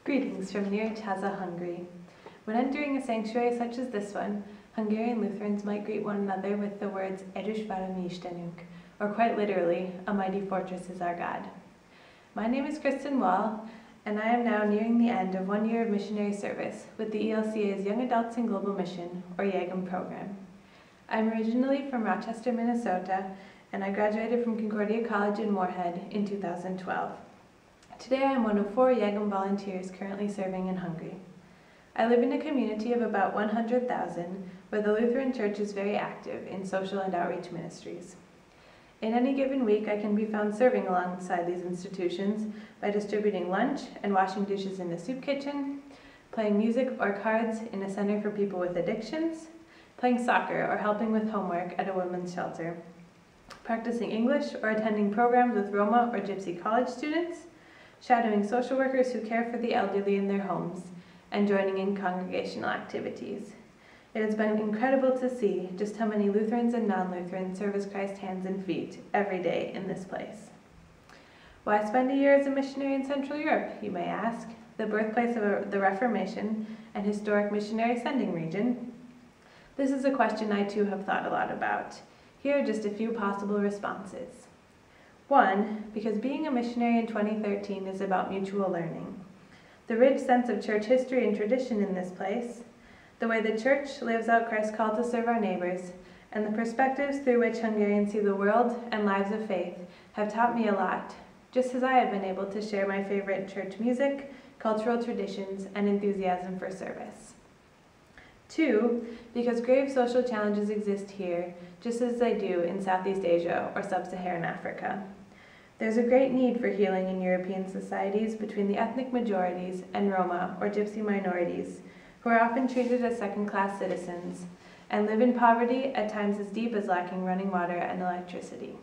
Greetings from near Taza, Hungary. When entering a sanctuary such as this one, Hungarian Lutherans might greet one another with the words Erős valami Istenünk, or quite literally, a mighty fortress is our God. My name is Kristen, and I am now nearing the end of 1 year of missionary service with the ELCA's Young Adults in Global Mission, or YAGM program. I'm originally from Rochester, Minnesota, and I graduated from Concordia College in Moorhead in 2012. Today I am one of 4 YAGM volunteers currently serving in Hungary. I live in a community of about 100,000 where the Lutheran Church is very active in social and outreach ministries. In any given week, I can be found serving alongside these institutions by distributing lunch and washing dishes in a soup kitchen, playing music or cards in a center for people with addictions, playing soccer or helping with homework at a women's shelter, practicing English or attending programs with Roma or Gypsy college students, shadowing social workers who care for the elderly in their homes, and joining in congregational activities. It has been incredible to see just how many Lutherans and non-Lutherans serve as Christ's hands and feet every day in this place. Why spend a year as a missionary in Central Europe, you may ask, the birthplace of the Reformation and historic missionary sending region? This is a question I too have thought a lot about. Here are just a few possible responses. 1, because being a missionary in 2013 is about mutual learning. The rich sense of church history and tradition in this place, the way the church lives out Christ's call to serve our neighbors, and the perspectives through which Hungarians see the world and lives of faith have taught me a lot, just as I have been able to share my favorite church music, cultural traditions, and enthusiasm for service. 2, because grave social challenges exist here, just as they do in Southeast Asia or Sub-Saharan Africa. There's a great need for healing in European societies between the ethnic majorities and Roma or Gypsy minorities, who are often treated as second-class citizens and live in poverty at times as deep as lacking running water and electricity.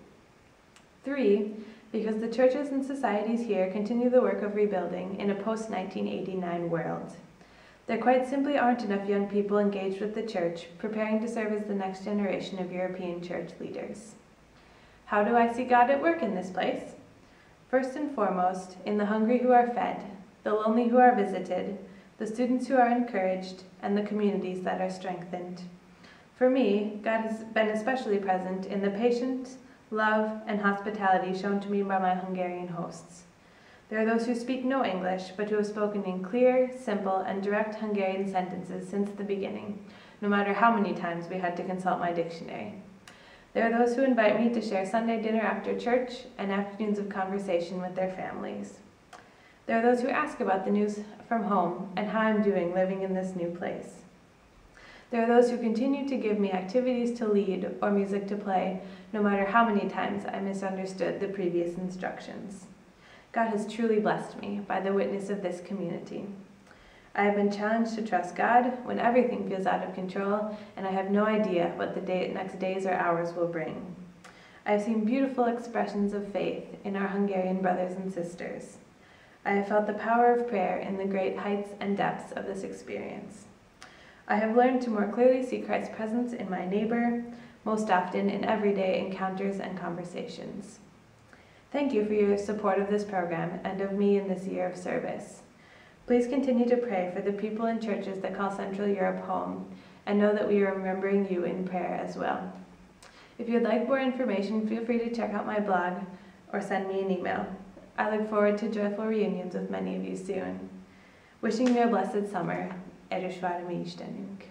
3, because the churches and societies here continue the work of rebuilding in a post-1989 world. There quite simply aren't enough young people engaged with the church, preparing to serve as the next generation of European church leaders. How do I see God at work in this place? First and foremost, in the hungry who are fed, the lonely who are visited, the students who are encouraged, and the communities that are strengthened. For me, God has been especially present in the patience, love, and hospitality shown to me by my Hungarian hosts. There are those who speak no English, but who have spoken in clear, simple, and direct Hungarian sentences since the beginning, no matter how many times we had to consult my dictionary. There are those who invite me to share Sunday dinner after church and afternoons of conversation with their families. There are those who ask about the news from home and how I'm doing living in this new place. There are those who continue to give me activities to lead or music to play, no matter how many times I misunderstood the previous instructions. God has truly blessed me by the witness of this community. I have been challenged to trust God when everything feels out of control and I have no idea what the next days or hours will bring. I have seen beautiful expressions of faith in our Hungarian brothers and sisters. I have felt the power of prayer in the great heights and depths of this experience. I have learned to more clearly see Christ's presence in my neighbor, most often in everyday encounters and conversations. Thank you for your support of this program and of me in this year of service. Please continue to pray for the people and churches that call Central Europe home, and know that we are remembering you in prayer as well. If you would like more information, feel free to check out my blog or send me an email. I look forward to joyful reunions with many of you soon. Wishing you a blessed summer. Erős valami Istenünk.